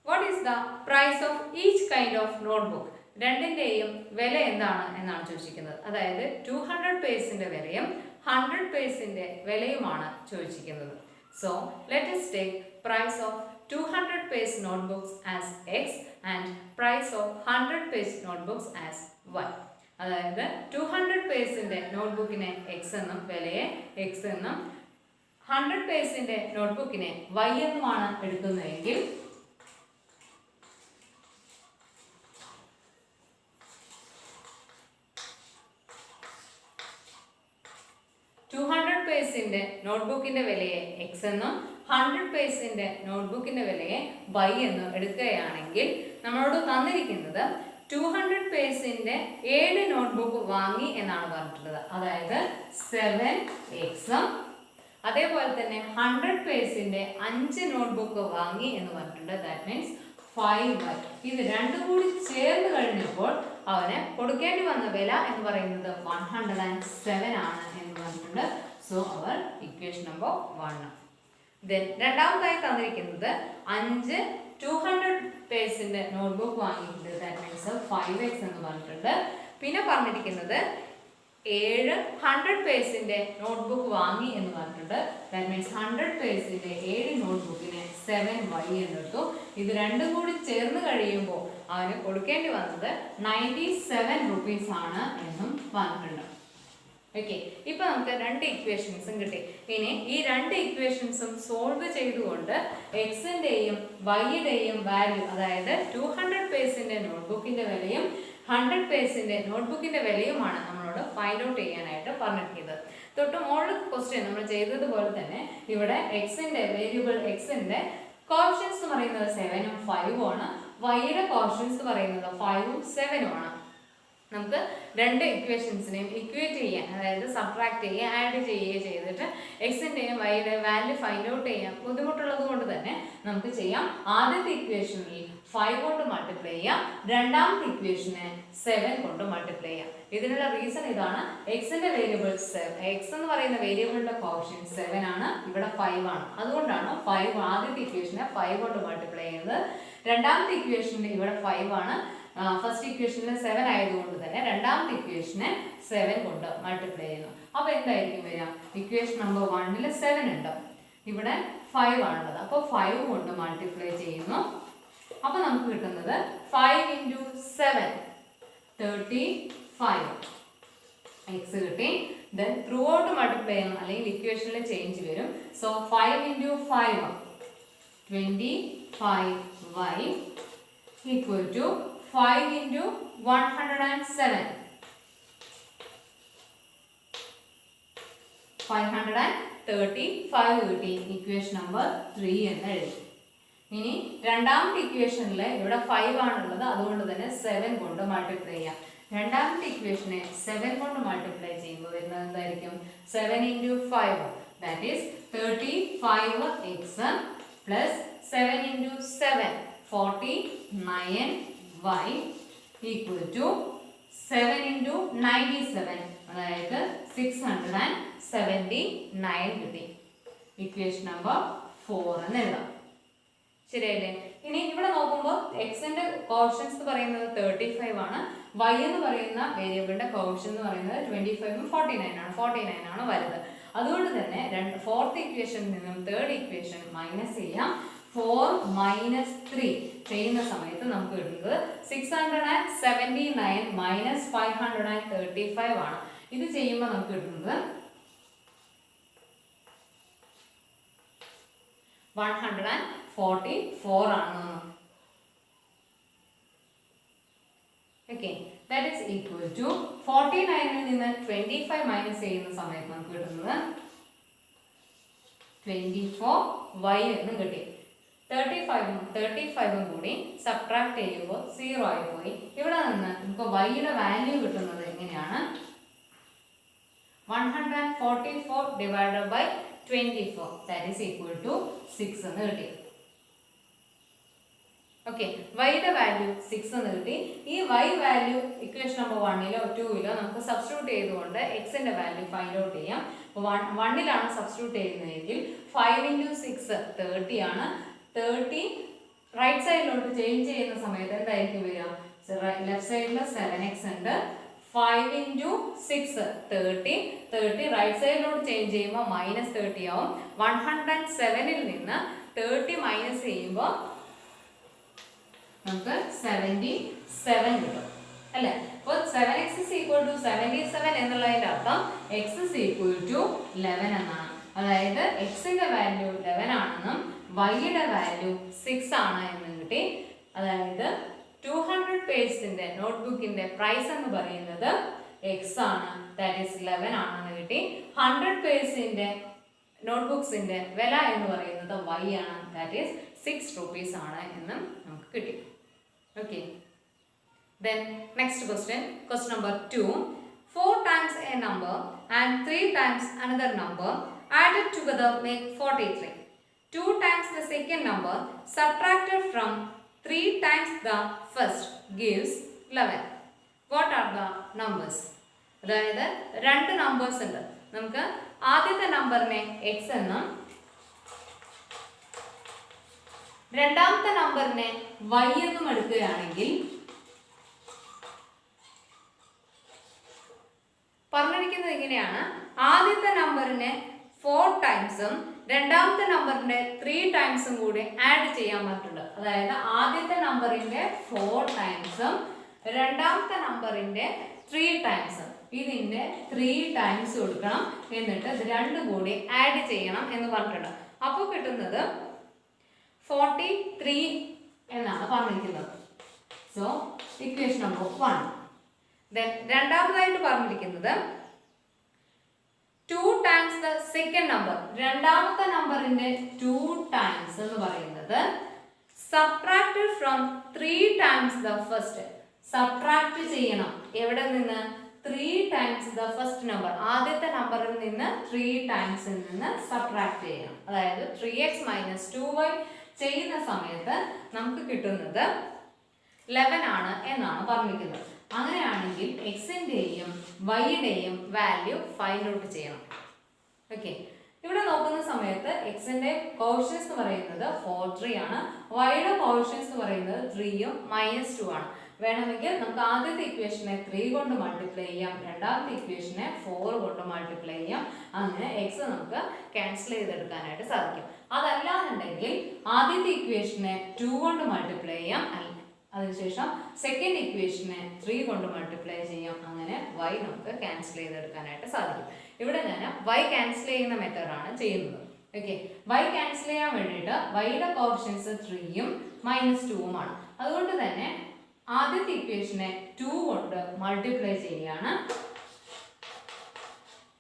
What is the price of each kind of notebook? രണ്ടിന്റെയും വില എന്താണ് എന്നാണ് ചോദിച്ചിരിക്കുന്നത്. അതായത് 200 പേജിന്റെ വിലയും 100 പേജിന്റെ വിലയുമാണ് ചോദിച്ചിരിക്കുന്നത്. So let us take price of 200 page notebooks as x and price of 100 page notebooks as y. അതായത് 200 പേജിന്റെ നോട്ട്ബുക്കിനെ x എന്നും വിലയെ x എന്നും 100 പേജിന്റെ നോട്ട്ബുക്കിനെ y എന്നുമാണ് എടുക്കുന്നതെങ്കിൽ 200 പേജിന്റെ നോട്ട്ബുക്കിന്റെ വിലയെ x എന്നും 100 പേജിന്റെ നോട്ട്ബുക്കിന്റെ വിലയെ y എന്നും എടുക്കുകയാണെങ്കിൽ നമ്മളോട് തന്നിരിക്കുന്നത് 200 പേജിന്റെ 7 നോട്ട്ബുക്ക് വാങ്ങി എന്നാണ് പറഞ്ഞിട്ടുള്ളത്. അതായത് 7x. അതേപോലെ തന്നെ 100 പേജിന്റെ 5 നോട്ട്ബുക്ക് വാങ്ങി എന്ന് പറഞ്ഞിട്ടുണ്ട്. That means 5y. ഇത് രണ്ടും കൂടി ചേർന്ന് കഴിഞ്ഞപ്പോൾ അവന് കൊടുക്കേണ്ടി വന്ന വില എന്ന് പറയുന്നത് 107 ആണ് എന്ന് പറഞ്ഞിട്ടുണ്ട്. സോ അവർ ഇക്വേഷൻ നമ്പർ 1. ദെൻ രണ്ടാമതായി തന്നിരിക്കുന്നത് 5 200 പേജിന്റെ നോട്ട്ബുക്ക് വാങ്ങിയിട്ടുണ്ട്. ദാറ്റ് മീൻസ് 5x എന്ന് പറഞ്ഞിട്ടുണ്ട്. പിന്നെ പറഞ്ഞിരിക്കുന്നത് 7 100 പേജിന്റെ നോട്ട്ബുക്ക് വാങ്ങി എന്ന് പറഞ്ഞിട്ടുണ്ട്. ദാറ്റ് മീൻസ് 100 പേജിന്റെ 7 നോട്ട്ബുക്കിന് 7y എന്നെടുത്തു. ഇത് രണ്ടും കൂടി ചേർന്ന് കഴിയുമ്പോൾ അവന് കൊടുക്കേണ്ടി വന്നത് 97 rupees ആണ് എന്നും പറഞ്ഞിട്ടുണ്ട്. ഓക്കെ, ഇപ്പൊ നമുക്ക് രണ്ട് ഇക്വേഷൻസും കിട്ടി. ഇനി ഈ രണ്ട് ഇക്വേഷൻസും സോൾവ് ചെയ്തുകൊണ്ട് എക്സിന്റെയും വൈയുടെയും വാല്യൂ, അതായത് 200 പേജിന്റെ നോട്ട്ബുക്കിന്റെ വിലയും 100 പേജിന്റെ നോട്ട്ബുക്കിന്റെ വിലയുമാണ് നമ്മളോട് ഫൈൻഡ് ഔട്ട് ചെയ്യാനായിട്ട് പറഞ്ഞിരിക്കുന്നത്. തൊട്ട് മുകളിൽ ക്വസ്റ്റ്യൻ നമ്മൾ ചെയ്തതുപോലെ തന്നെ ഇവിടെ എക്സിന്റെ വേരിയബിൾ എക്സിന്റെ കോഷ്യൻസ് പറയുന്നത് 7ഉം 5ഉം ആണ്. വൈയുടെ കോഷ്യൻസ് പറയുന്നത് 5ഉം 7ഉം ആണ്. നമുക്ക് രണ്ട് ഇക്വേഷൻസിനെയും ഇക്വേറ്റ് ചെയ്യാൻ, അതായത് സബ്ട്രാക്ട് ചെയ്യുക, ആഡ് ചെയ്യുക ചെയ്തിട്ട് എക്സിൻ്റെയും വൈയുടെയും വാല്യൂ ഫൈൻഡ് ഔട്ട് ചെയ്യാൻ ബുദ്ധിമുട്ടുള്ളത് കൊണ്ട് തന്നെ നമുക്ക് ചെയ്യാം. ആദ്യത്തെ ഇക്വേഷനിൽ 5 കൊണ്ട് മൾട്ടിപ്ലൈ ചെയ്യാം, രണ്ടാമത്തെ ഇക്വേഷനെ 7 കൊണ്ട് മൾട്ടിപ്ലൈ ചെയ്യാം. ഇതിനുള്ള റീസൺ ഇതാണ്. എക്സിന്റെ വേരിയബിൾ എക്സ് എന്ന് പറയുന്ന വേരിയബിളിന്റെ കോഫിഷ്യന്റ് 7 ആണ്, ഇവിടെ 5 ആണ്. അതുകൊണ്ടാണ് 5 ആദ്യത്തെ ഇക്വേഷനെ 5 കൊണ്ട് മൾട്ടിപ്ലൈ ചെയ്യുന്നത്. രണ്ടാമത്തെ ഇക്വേഷനിൽ ഇവിടെ 5 ആണ്, ഫസ്റ്റ് ഇക്വേഷനിൽ 7 ആയതുകൊണ്ട് തന്നെ രണ്ടാമത്തെ ഇക്വേഷനെ 7 കൊണ്ട് മൾട്ടിപ്ലൈ ചെയ്യുന്നു. അപ്പോൾ എന്തായിരിക്കും വരിക? ഇക്വേഷൻ നമ്പർ 1 7 ഉണ്ട്, ഇവിടെ 5 ആണുള്ളത്. അപ്പോൾ 5 കൊണ്ട് മൾട്ടിപ്ലൈ ചെയ്യുന്നു. അപ്പോൾ നമുക്ക് കിട്ടുന്നത് 5 × 7 35 എക്സ് കിട്ടി. ദെൻ ത്രൂ ഔട്ട് മൾട്ടിപ്ലൈ ചെയ്യണം, അല്ലെങ്കിൽ ഇക്വേഷനിൽ ചേഞ്ച് വരും. സോ 5 × 5 25y ഈക്വൽ ടു 5 × 107 535 കിട്ടി. ഇക്വേഷൻ നമ്പർ 3 എന്ന് എഴുതി. ഇനി രണ്ടാമത്തെ ഇക്വേഷനിൽ ഇവിടെ 5 ആണുള്ളത്, അതുകൊണ്ട് തന്നെ 7 കൊണ്ട് മൾട്ടിപ്ലൈ ചെയ്യാം. രണ്ടാമത്തെ ഇക്വേഷനെ 7 കൊണ്ട് മൾട്ടിപ്ലൈ ചെയ്യുമ്പോൾ വരുന്നത് എന്തായിരിക്കും? 7 × 5 that is 35x plus 7 × 7 49y equal to 7 × 97 അതായത് 679 കിട്ടി. ഇക്വേഷൻ നമ്പർ 4 എന്ന് എഴുതാം. ശരിയല്ലേ? ഇനി ഇവിടെ നോക്കുമ്പോൾ എക്സിന്റെ കോഫിഷ്യൻസ് പറയുന്നത് 35 ആണ്, y എന്ന് പറയുന്ന വേരിയബിളിന്റെ കോഫിഷ്യൻ എന്ന് പറയുന്നത് 25 49 ആണ്. 49 ആണ് വലുത്. അതുകൊണ്ട് തന്നെ ഫോർത്ത് ഇക്വേഷനിൽ നിന്നും തേർഡ് ഇക്വേഷൻ മൈനസ് ചെയ്യാം. 4 - 3 ചെയ്യുന്ന സമയത്ത് നമുക്ക് കിട്ടുന്നത് 679 - 535 ആണ്. ഇത് ചെയ്യുമ്പോൾ നമുക്ക് കിട്ടുന്നത് 144 ആണ്. Okay, that is equal to 49 ൽ നിന്ന് 25 മൈനസ് ചെയ്യുന്ന സമയത്ത് നമുക്ക് കിട്ടുന്നത് 24y എന്ന് കിട്ടി. 35 കൂടി സബ്ട്രാക്ട് ചെയ്യുമ്പോൾ 0 ആയി പോയി. ഇവിടെ നിന്ന് നമുക്ക് y-യുടെ വാല്യൂ കിട്ടുന്നത് എങ്ങനെയാണ്? 144 divided by 24 that is equal to 6 എന്ന് കിട്ടി. ഓക്കെ, വൈയുടെ വാല്യൂ 6 എന്ന് കിട്ടി. ഈ y വാല്യൂ ഇക്വേഷൻ നമ്പർ 1 2 നമുക്ക് സബ്സ്റ്റിറ്റ്യൂട്ട് ചെയ്തുകൊണ്ട് എക്സിന്റെ വാല്യൂ ഫൈൻഡ് ഔട്ട് ചെയ്യാം. 1 സബ്സ്റ്റിറ്റ്യൂട്ട് ചെയ്യുന്നതെങ്കിൽ 5 × 6 30 ആണ്. 30 റൈറ്റ് സൈഡിലോട്ട് ചേഞ്ച് ചെയ്യുന്ന സമയത്ത് എന്തായിരിക്കും വരിക? ലെഫ്റ്റ് സൈഡിൽ 7x ഉണ്ട്. 5 × 6 30 റൈറ്റ് സൈഡിലോട്ട് ചേഞ്ച് ചെയ്യുമ്പോൾ -30 ആവും. 107 ൽ നിന്ന് 30 മൈനസ് ചെയ്യുമ്പോൾ നമുക്ക് 77 കിട്ടും അല്ലേ? അപ്പോൾ 7x = 77 എന്നുള്ളതിന്റെ അർത്ഥം x = 11 എന്നാണ്. അതായത് എക്സിന്റെ വാല്യൂ 11 ആണെന്നും വൈയുടെ വാല്യൂ 6 ആണ് എന്നും കിട്ടി. അതായത് 200 പേജിന്റെ നോട്ട്ബുക്കിന്റെ പ്രൈസ് എന്ന് പറയുന്നത് x ആണ്, ദാറ്റ് ഈസ് 11 ആണെന്ന് കിട്ടി. 100 പേജിന്റെ നോട്ട്ബുക്സിന്റെ വില എന്ന് പറയുന്നത് y ആണ്, ദാറ്റ് ഈസ് 6 rupees ആണ് എന്നും നമുക്ക് കിട്ടി. Okay, then next question number 2. 4 times a number and 3 times another number added together make 43. 2 times the second number subtracted from 3 times the first gives 11. What are the numbers? അതായത് രണ്ട് numbers ഉണ്ട്. നമുക്ക് ആദ്യത്തെ നമ്പറിനെ x എന്നും രണ്ടാമത്തെ നമ്പറിനെ y എന്നും എടുക്കുകയാണെങ്കിൽ പറഞ്ഞിരിക്കുന്നത് ഇങ്ങനെയാണ്. ആദ്യത്തെ നമ്പറിനെ 4 ടൈംസും രണ്ടാമത്തെ നമ്പറിന്റെ 3 ടൈംസും കൂടി ആഡ് ചെയ്യാൻ പറ്റുന്നുണ്ട്. അതായത് ആദ്യത്തെ നമ്പറിന്റെ 4 ടൈംസും രണ്ടാമത്തെ നമ്പറിന്റെ 3 ടൈംസും ഇതിന്റെ 3 ടൈംസ് കൊടുക്കണം. എന്നിട്ട് ഇത് രണ്ടും കൂടി ആഡ് ചെയ്യണം എന്ന് പറഞ്ഞിട്ടുണ്ട്. അപ്പോൾ കിട്ടുന്നത് 43 എന്നാണ് പറഞ്ഞിരിക്കുന്നത്. So equation number 1. ദെൻ രണ്ടാമതായിട്ട് പറഞ്ഞിരിക്കുന്നത് 2 times the second number, രണ്ടാമത്തെ നമ്പറിന്റെ 2 times എന്ന് പറയുന്നത് subtracted from 3 times the first. Subtract ചെയ്യണം. എവിടെ നിന്ന്? 3 times the first number. ആദ്യത്തെ നമ്പറിൽ നിന്ന് 3 times നിന്ന് സബ്ട്രാക്ട് ചെയ്യണം. അതായത് 3x minus 2y ചെയ്യുന്ന സമയത്ത് നമുക്ക് കിട്ടുന്നത് 11 ആണ് എന്നാണ് പറഞ്ഞിരിക്കുന്നത്. അങ്ങനെയാണെങ്കിൽ എക്സിന്റെയും വൈയുടെയും വാല്യൂ ഫൈൻഡ് ഔട്ട് ചെയ്യണം. ഓക്കെ, ഇവിടെ നോക്കുന്ന സമയത്ത് എക്സിന്റെ കോഷ്യൻസ് എന്ന് പറയുന്നത് 4 3 ആണ്, വൈയുടെ കോഷ്യൻസ് എന്ന് പറയുന്നത് 3ഉം -2 ആണ്. വേണമെങ്കിൽ നമുക്ക് ആദ്യത്തെ ഇക്വേഷനെ 3 കൊണ്ട് മൾട്ടിപ്ലൈ ചെയ്യാം, രണ്ടാമത്തെ ഇക്വേഷനെ 4 കൊണ്ട് മൾട്ടിപ്ലൈ ചെയ്യാം. അങ്ങനെ എക്സ് നമുക്ക് ക്യാൻസൽ ചെയ്തെടുക്കാനായിട്ട് സാധിക്കും. അതല്ലാന്നുണ്ടെങ്കിൽ ആദ്യത്തെ ഇക്വേഷനെ 2 കൊണ്ട് മൾട്ടിപ്ലൈ ചെയ്യാം, അതിനുശേഷം സെക്കൻഡ് ഇക്വേഷനെ 3 കൊണ്ട് മൾട്ടിപ്ലൈ ചെയ്യാം. അങ്ങനെ y നമുക്ക് ക്യാൻസൽ ചെയ്തെടുക്കാനായിട്ട് സാധിക്കും. ഇവിടെ ഞാൻ y ക്യാൻസൽ ചെയ്യുന്ന മെത്തേഡാണ് ചെയ്യുന്നത്. ഓക്കെ, y ക്യാൻസൽ ചെയ്യാൻ വേണ്ടിയിട്ട് yയുടെ കോഫിഷ്യൻസ് 3ഉം -2ഉം ആണ്. അതുകൊണ്ട് തന്നെ ആദ്യത്തെ ഇക്വേഷനെ 2 കൊണ്ട് മൾട്ടിപ്ലൈ ചെയ്യാണ്.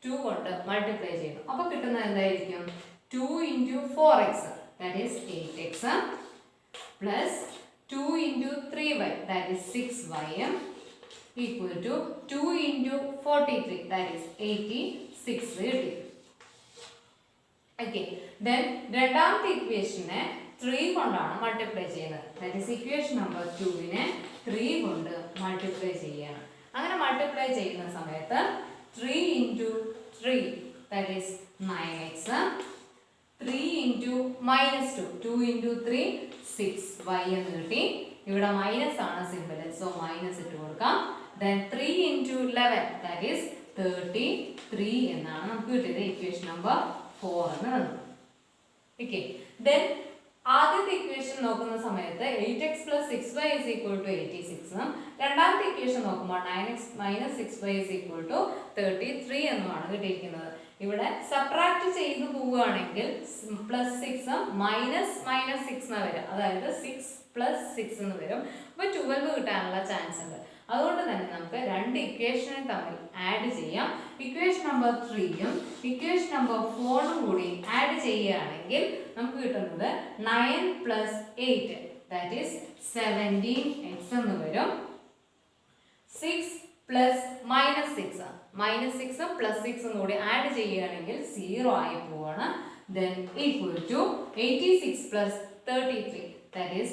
2 കൊണ്ട് മൾട്ടിപ്ലൈ ചെയ്യുന്നു. അപ്പോൾ കിട്ടുന്നത് എന്തായിരിക്കും? 2 into 4x that is 8x plus 2 into 3y that is 6y equal to 2 into 43 that is 86 കിട്ടി. ഓക്കെ, ദെൻ രണ്ടാമത്തെ ഇക്വേഷനെ 3 കൊണ്ടാണ് മൾട്ടിപ്ലൈ ചെയ്യുന്നത്. ദാറ്റ് ഈസ് ഇക്വേഷൻ നമ്പർ 2നെ 3 കൊണ്ട് മൾട്ടിപ്ലൈ ചെയ്യാണ്. അങ്ങനെ മൾട്ടിപ്ലൈ ചെയ്യുന്ന സമയത്ത് 3 into 3 that is 9x 3 into -2 2 into 3 6y എന്ന് കിട്ടി. ഇവിടെ മൈനസ് ആണ് സിമ്പിൾ, സോ മൈനസ് ഇട്ട് കൊടുക്കാം. ദെൻ 3 into 11 ദാറ്റ് ഈസ് 33 എന്നാണ് നമുക്ക് കിട്ടിയത്. ഇക്വേഷൻ നമ്പർ 4 എന്ന് വന്നു. ഓക്കെ, ദെൻ ആദ്യത്തെ ഇക്വേഷൻ നോക്കുന്ന സമയത്ത് 8x plus 6y is equal to 86 ഉം രണ്ടാമത്തെ ഇക്വേഷൻ നോക്കുമ്പോൾ 9x minus 6y is equal to 33 എന്നുമാണ് കിട്ടിയിരിക്കുന്നത്. ഇവിടെ സബ്ട്രാക്ട് ചെയ്തു പോവുകയാണെങ്കിൽ +6 -6 എന്ന് വരും, അതായത് 6 + 6 എന്ന് വരും. അപ്പോൾ 12 കിട്ടാനുള്ള ചാൻസ് ഉണ്ട്. അതുകൊണ്ട് തന്നെ നമുക്ക് രണ്ട് ഇക്വേഷനെ തമ്മിൽ ആഡ് ചെയ്യാം. ഇക്വേഷൻ നമ്പർ 3ഉം ഇക്വേഷൻ നമ്പർ 4ഉം കൂടി ആഡ് ചെയ്യുകയാണെങ്കിൽ നമുക്ക് കിട്ടുന്നത് 9 + 8 ദാറ്റ് ഈസ് 17x എന്ന് വരും. 6 + -6 -6ഉം +6ഉം കൂടി ആഡ് ചെയ്യുകയാണെങ്കിൽ 0 ആയി പോവാണ്. then equal to 86 + 33 that is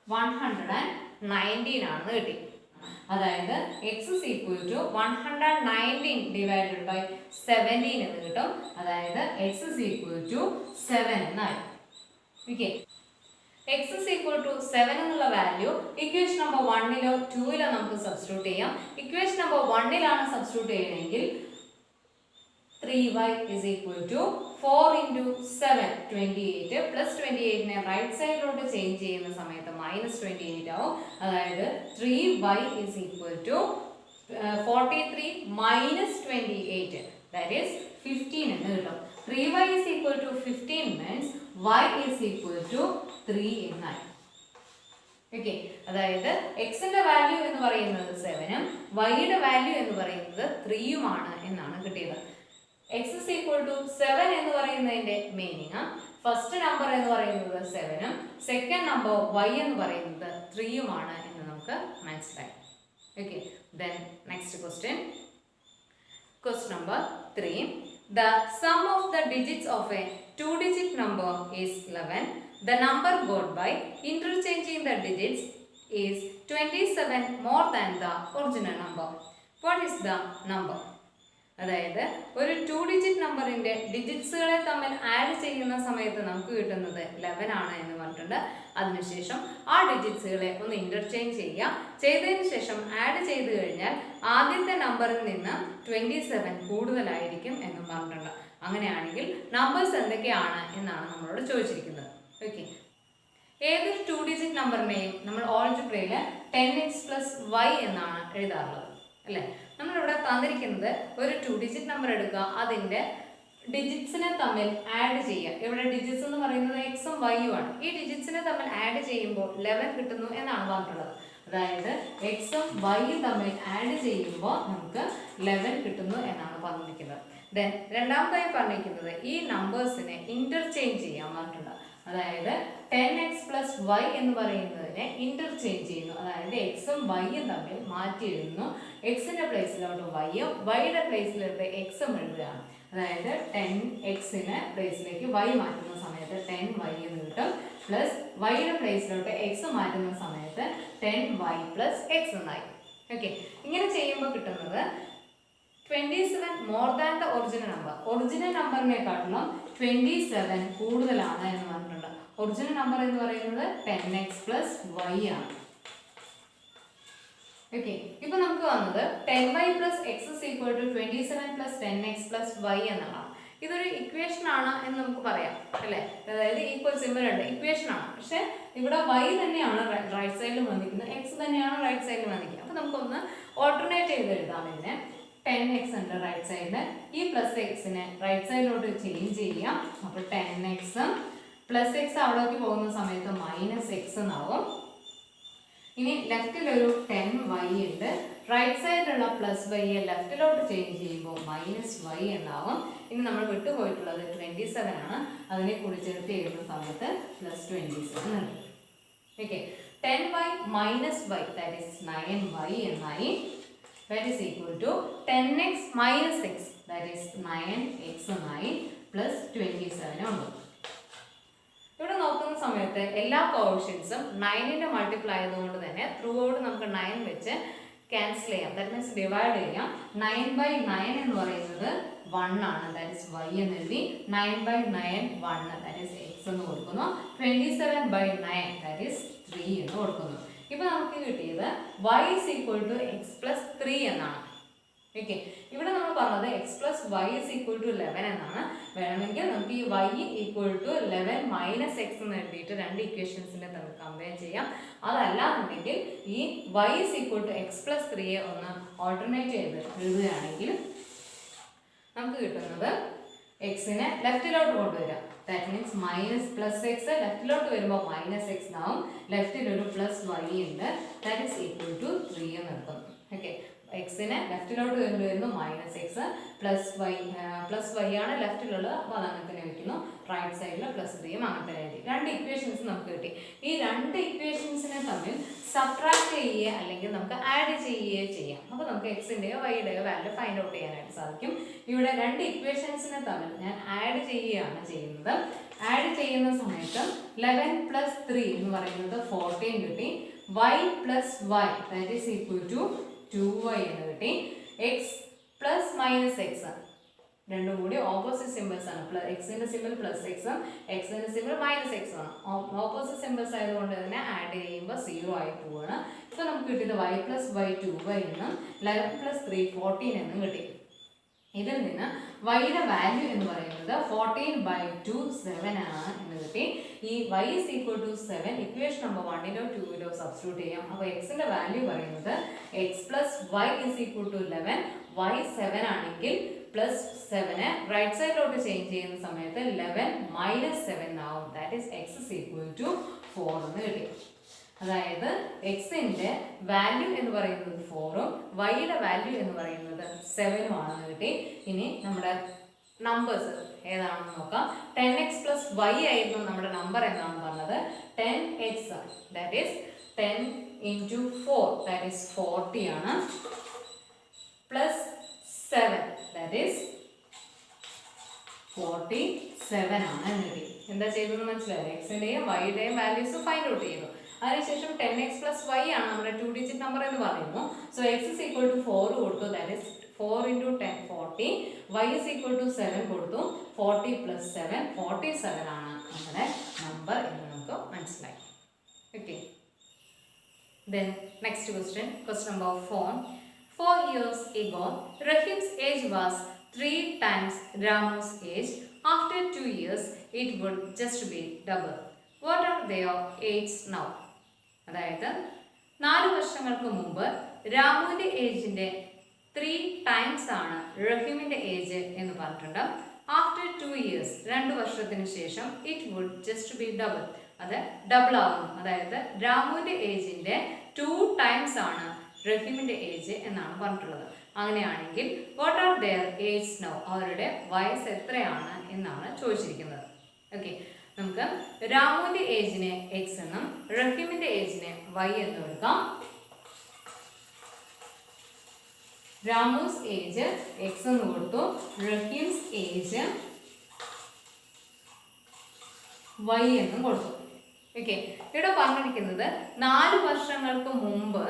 119 ആണെന്ന് കിട്ടി. അതായത് x is equal to 119 divided by 17 എന്ന് കിട്ടും. അതായത് x is equal to 7 എന്നായി. Okay, x is equal to 7 എന്നുള്ള വാല്യൂ ഇക്വേഷൻ നമ്പർ 1ലോ 2ലോ നമുക്ക് സബ്സ്റ്റിറ്റ്യൂട്ട് ചെയ്യാം. ഇക്വേഷൻ നമ്പർ 1ലാണ് സബ്സ്റ്റിറ്റ്യൂട്ട് ചെയ്യണമെങ്കിൽ 3y is equal to 4 into 7 28 plus 28നെ right സൈഡിലോട്ട് ചേഞ്ച് ചെയ്യുന്ന സമയത്ത് -28 ആവും. അതായത് 3y is equal to 43 minus 28 that is 15 എന്ന് കിട്ടും. 3y is equal to 15 means y is equal to 3 എന്നായി. ഓക്കെ, അതായത് എക്സിന്റെ വാല്യൂ എന്ന് പറയുന്നത് 7ഉം വൈയുടെ വാല്യൂ എന്ന് പറയുന്നത് 3യുമാണ് എന്നാണ് കിട്ടിയത്. x is equal to 7 എന്ന് പറയുന്നതിന്റെ മീനിങ് ഫസ്റ്റ് നമ്പർ എന്ന് പറയുന്നത് 7ഉം സെക്കൻഡ് നമ്പർ y എന്ന് പറയുന്നത് 3യുമാണ് എന്ന് നമുക്ക് മനസ്സിലായി. Okay, then next question. Question number 3. The sum of the digits of a 2-digit number is 11. The number got by interchanging the digits is 27 more than the original number. What is the number? അതായത് ഒരു 2-digit നമ്പറിന്റെ ഡിജിറ്റ്സുകളെ തമ്മിൽ add ചെയ്യുന്ന സമയത്ത് നമുക്ക് കിട്ടുന്നത് 11 ആണ് എന്ന് പറഞ്ഞിട്ടുണ്ട്. അതിനുശേഷം ആ ഡിജിറ്റ്സുകളെ ഒന്ന് ഇന്റർചേഞ്ച് ചെയ്യാം. ചെയ്തതിന് ശേഷം ആഡ് ചെയ്ത് കഴിഞ്ഞാൽ ആദ്യത്തെ നമ്പറിൽ നിന്ന് 27 കൂടുതലായിരിക്കും എന്നും പറഞ്ഞിട്ടുണ്ട്. അങ്ങനെയാണെങ്കിൽ നമ്പേഴ്സ് എന്തൊക്കെയാണ് എന്നാണ് നമ്മളോട് ചോദിച്ചിരിക്കുന്നത്. ഓക്കെ, ഏതൊരു 2-digit നമ്പറിനെയും നമ്മൾ ഓൾജിബ്രയിൽ 10x + y എന്നാണ് എഴുതാറുള്ളത് അല്ലേ. നമ്മളിവിടെ തന്നിരിക്കുന്നത് ഒരു 2-digit നമ്പർ എടുക്കുക, അതിൻ്റെ ഡിജിറ്റ്സിനെ തമ്മിൽ ആഡ് ചെയ്യുക. ഇവിടെ ഡിജിറ്റ്സ് എന്ന് പറയുന്നത് എക്സും വൈയും ആണ്. ഈ ഡിജിറ്റ്സിനെ തമ്മിൽ ആഡ് ചെയ്യുമ്പോൾ 11 കിട്ടുന്നു എന്നാണ് പറഞ്ഞിട്ടുള്ളത്. അതായത് എക്സും വൈയും തമ്മിൽ ആഡ് ചെയ്യുമ്പോൾ നമുക്ക് 11 കിട്ടുന്നു എന്നാണ് പറഞ്ഞിരിക്കുന്നത്. ദെൻ രണ്ടാമതായി പറഞ്ഞിരിക്കുന്നത് ഈ നമ്പേഴ്സിനെ ഇന്റർചേഞ്ച് ചെയ്യാൻ പറഞ്ഞിട്ടുണ്ട്. അതായത് 10x പ്ലസ് വൈ എന്ന് പറയുന്നതിനെ ഇന്റർചേഞ്ച് ചെയ്യുന്നു. അതായത് എക്സും വൈയും തമ്മിൽ മാറ്റി എഴുതുന്നു. എക്സിന്റെ പ്ലേസിലോട്ട് വൈയും വൈയുടെ പ്ലേസിലോട്ട് എക്സും എഴുതുകയാണ്. അതായത് 10xന് പ്ലേസിലേക്ക് വൈ മാറ്റുന്ന സമയത്ത് 10y എന്ന് കിട്ടും. പ്ലസ് വൈയുടെ പ്ലേസിലോട്ട് എക്സ് മാറ്റുന്ന സമയത്ത് 10y പ്ലസ് എക്സ് എന്നായി. ഓക്കെ, ഇങ്ങനെ ചെയ്യുമ്പോൾ കിട്ടുന്നത് 27 more than the original number. Original നമ്പറിനെക്കാട്ടിലും 27 കൂടുതലാണ് എന്ന് പറഞ്ഞിട്ടുണ്ട്. ഒറിജിനൽ നമ്പർ എന്ന് പറയുന്നത് 10x പ്ലസ് വൈ ആണ്. ഓക്കെ, ഇപ്പൊ നമുക്ക് വന്നത് 10y plus x is equal to 27 plus 10x plus y എന്നാണ്. ഇതൊരു ഇക്വേഷൻ ആണ് എന്ന് നമുക്ക് പറയാം അല്ലേ. അതായത് ഈക്വൽ സിമ്പിൾ ഉണ്ട്, ഇക്വേഷൻ ആണ്. പക്ഷെ ഇവിടെ y തന്നെയാണ് റൈറ്റ് സൈഡിൽ വന്നിരിക്കുന്നത്, എക്സ് തന്നെയാണ് റൈറ്റ് സൈഡിൽ വന്നിരിക്കുന്നത്. അപ്പൊ നമുക്കൊന്ന് ഓൾട്ടർനേറ്റ് ചെയ്ത് എഴുതാം. ഇതിനെ 10x ഉണ്ട് റൈറ്റ് സൈഡിൽ, ഈ പ്ലസ് എക്സിനെ റൈറ്റ് സൈഡിലോട്ട് ചേഞ്ച് ചെയ്യാം. അപ്പോൾ 10x പ്ലസ് എക്സ് അവിടേക്ക് പോകുന്ന സമയത്ത് മൈനസ് എക്സ് എന്നാവും. ഇനി ലെഫ്റ്റിലൊരു 10y ഉണ്ട്, റൈറ്റ് സൈഡിലുള്ള പ്ലസ് വൈയെ ലെഫ്റ്റിലോട്ട് ചേഞ്ച് ചെയ്യുമ്പോൾ മൈനസ് വൈ എന്നാവും. ഇനി നമ്മൾ വിട്ടുപോയിട്ടുള്ളത് 27 ആണ്, അതിനെ കൂടി ചേർത്ത് എഴുതുന്ന സമയത്ത് പ്ലസ് 27 ഉണ്ട്. Okay, 10y minus y that is 9y എന്നായി. That is equal to 10x minus x, that is 9x എന്നായി, പ്ലസ് 27 ഉണ്ട്. ഇവിടെ നോക്കുന്ന സമയത്ത് എല്ലാ കോഷ്യൻസും 9ന്റെ മൾട്ടിപ്ലൈ ആയതുകൊണ്ട് തന്നെ ത്രൂ ഔട്ട് നമുക്ക് 9 വെച്ച് ക്യാൻസൽ ചെയ്യാം. ദാറ്റ് മീൻസ് ഡിവൈഡ് ചെയ്യാം. 9/9 എന്ന് പറയുന്നത് 1 ആണ്, ദാറ്റ് ഈസ് y എന്ന് എഴുതി. 9/9 1, ദാറ്റ് ഈസ് x എന്ന് കൊടുക്കുന്നു. 27/9 ദാറ്റ് ഈസ് 3 എന്ന് കൊടുക്കുന്നു. ഇപ്പൊ നമുക്ക് കിട്ടിയത് y is equal to x plus 3 എന്നാണ്. ഓക്കെ, ഇവിടെ നമ്മൾ പറഞ്ഞത് x plus y is equal to 11 എന്നാണ്. വേണമെങ്കിൽ നമുക്ക് ഈ y equal to 11 minus x എന്ന് എഴുതിയിട്ട് രണ്ട് ഇക്വേഷൻസിനെ തമ്മിൽ കമ്പയർ ചെയ്യാം. അതല്ലാന്നുണ്ടെങ്കിൽ ഈ y is equal to x plus 3യെ ഒന്ന് ഓൾട്ടർനേറ്റ് ചെയ്ത് എഴുതുകയാണെങ്കിൽ നമുക്ക് കിട്ടുന്നത് എക്സിനെ ലെഫ്റ്റിലോട്ട് കൊണ്ടുവരാം. That means minus plus x ലെഫ്റ്റിലോട്ട് വരുമ്പോൾ മൈനസ് എക്സ് എന്നാവും. ലെഫ്റ്റിൽ ഒരു പ്ലസ് വൈ ഉണ്ട്, ദാറ്റ് ഈസ് ഈക്വൽ ടു 3 എന്ന് എടുക്കും. ഓക്കെ, എക്സിനെ ലെഫ്റ്റിലോട്ട് വരുന്നു മൈനസ് എക്സ്, പ്ലസ് വൈ ആണ് ലെഫ്റ്റിലുള്ളത്, അപ്പോൾ അത് അങ്ങനെ തന്നെ വയ്ക്കുന്നു. റൈറ്റ് സൈഡിൽ പ്ലസ് 3യും അങ്ങനെ തന്നെ എഴുതി. രണ്ട് ഇക്വേഷൻസ് നമുക്ക് കിട്ടി. ഈ രണ്ട് ഇക്വേഷൻസിനെ തമ്മിൽ സബ്ട്രാക്ട് ചെയ്യുകയോ അല്ലെങ്കിൽ നമുക്ക് ആഡ് ചെയ്യുകയോ ചെയ്യാം. അപ്പോൾ നമുക്ക് എക്സിൻ്റെയോ വൈയുടെയോ വാല്യൂ ഫൈൻഡ് ഔട്ട് ചെയ്യാനായിട്ട് സാധിക്കും. ഇവിടെ രണ്ട് ഇക്വേഷൻസിനെ തമ്മിൽ ഞാൻ ആഡ് ചെയ്യുകയാണ് ചെയ്യുന്നത്. ആഡ് ചെയ്യുന്ന സമയത്ത് 11 പ്ലസ് 3 എന്ന് പറയുന്നത് 14 കിട്ടി. y plus y that is equal to 2y എന്ന് കിട്ടി. എക്സ് പ്ലസ് മൈനസ് എക്സ് രണ്ടും കൂടി ഓപ്പോസിറ്റ് സിമ്പിൾസ് ആണ്. എക്സിന്റെ സിമ്പിൾ പ്ലസ് എക്സും എക്സിന്റെ സിമ്പിൾ മൈനസ് എക്സും ആണ്. ഓപ്പോസിറ്റ് സിമ്പിൾസ് ആയതുകൊണ്ട് തന്നെ ആഡ് ചെയ്യുമ്പോൾ 0 ആയി പോവാണ്. ഇപ്പൊ നമുക്ക് കിട്ടിയത് y പ്ലസ് വൈ 2y എന്നും 11 പ്ലസ് 3 14 എന്നും കിട്ടി. ഇതിൽ നിന്ന് വൈയുടെ വാല്യൂ എന്ന് പറയുന്നത് 14/2 7 ആണ് എന്ന് കിട്ടി. ഈ y is equal to 7 equation number 1ലോ 2ലോ സബ്സ്റ്റിറ്റ്യൂട്ട് ചെയ്യാം. അപ്പോൾ എക്സിന്റെ വാല്യൂ പറയുന്നത് x plus y is equal to 11, y 7 ആണെങ്കിൽ പ്ലസ് 7 റൈറ്റ് സൈഡിലോട്ട് ചേഞ്ച് ചെയ്യുന്ന സമയത്ത് 11 മൈനസ് 7 ആവും. That is x is equal to 4 എന്ന് കിട്ടി. അതായത് എക്സിന്റെ വാല്യൂ എന്ന് പറയുന്നത് 4ഉം വൈയുടെ വാല്യൂ എന്ന് പറയുന്നത് 7ഉം ആണെന്ന് കിട്ടി. ഇനി നമ്മുടെ നമ്പേഴ്സ് ഏതാണെന്ന് നോക്കാം. 10x പ്ലസ് വൈ ആയിരുന്നു നമ്മുടെ നമ്പർ എന്നാണ് പറഞ്ഞത്. 10x that is 10 into 4 that is 40 ആണ്. പ്ലസ് 7 ദാറ്റ് ഈസ് 47 ആണ് എന്ന് കിട്ടി. എന്താ ചെയ്തതെന്ന് മനസ്സിലായി? എക്സിന്റെയും വൈയുടെയും വാല്യൂസ് ഫൈൻഡ് ഔട്ട് ചെയ്തു. അതിനുശേഷം 10x പ്ലസ് വൈ ആണ് നമ്മുടെ 2 ഡിജിറ്റ് നമ്പർ എന്ന് പറയുന്നു. So x is equal to 4 കൊടുത്തു, that is 4 into 10 40. y is equal to 7 കൊടുത്തു, 40 plus 7 47 ആണ് നമ്മുടെ നമ്പർ എന്ന് നമുക്ക് മനസ്സിലായി. Okay, then next question number 4. 4 years ago, Rahim's age was 3 times Ramu's age. After 2 years, it would just be double. What are their ages now? അതായത് 4 വർഷങ്ങൾക്ക് മുമ്പ് രാമുവിന്റെ ഏജിന്റെ 3 times ആണ് റഹീമിന്റെ ഏജ് എന്ന് പറഞ്ഞിട്ടുണ്ട്. ആഫ്റ്റർ 2 ഇയേഴ്സ് 2 വർഷത്തിന് ശേഷം it would just be double, അത് double ആകും. അതായത് രാമുവിന്റെ ഏജിന്റെ 2 ടൈംസ് ആണ് റഹീമിന്റെ ഏജ് എന്നാണ് പറഞ്ഞിട്ടുള്ളത്. അങ്ങനെയാണെങ്കിൽ what are there age now, അവരുടെ വയസ്സ് എത്രയാണ് എന്നാണ് ചോദിച്ചിരിക്കുന്നത്. ഓക്കെ, നമുക്ക് രാമുവിന്റെ ഏജിനെ എക്സ് എന്നും റഹീമിന്റെ ഏജിനെ വൈ എന്നും എടുക്കാം. രാമുസ് ഏജ് എക്സ് എന്ന് കൊടുത്തു, റഹീംസ് ഏജ് വൈ എന്നും കൊടുത്തു. ഓക്കെ, ഇവിടെ പറഞ്ഞിരിക്കുന്നത് 4 വർഷങ്ങൾക്ക് മുമ്പ്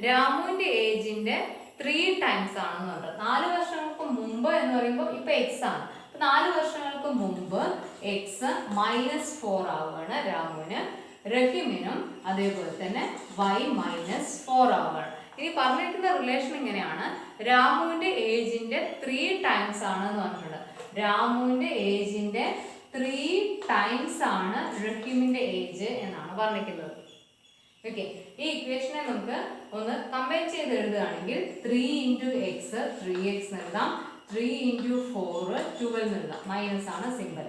രാമുവിന്റെ ഏജിന്റെ 3 ടൈംസ് ആണെന്ന് പറഞ്ഞത്. 4 വർഷങ്ങൾക്ക് മുമ്പ് എന്ന് പറയുമ്പോൾ ഇപ്പൊ എക്സ് ആണ്. 4 വർഷങ്ങൾക്ക് മുമ്പ് എക്സ് -4 ആവുകയാണ് രാമുവിന്, റഹീമിനും അതേപോലെ തന്നെ y -4 ആവുകയാണ്. ഇനി പറഞ്ഞിരിക്കുന്ന റിലേഷൻ ഇങ്ങനെയാണ്, രാമുവിന്റെ ഏജിന്റെ 3 ടൈംസ് ആണെന്ന് പറഞ്ഞിട്ടുണ്ട്. രാമുവിന്റെ ഏജിന്റെ 3 ടൈംസ് ആണ് റഹീമിന്റെ ഏജ് എന്നാണ് പറഞ്ഞിരിക്കുന്നത്. ഓക്കെ, ഈ ഇക്വേഷനെ നമുക്ക് ഒന്ന് കമ്പൈൻ ചെയ്ത് എഴുതുകയാണെങ്കിൽ 3 × x 3x എഴുതാം, 3 × 4 12 എഴുതാം, മൈനസ് ആണ് simple.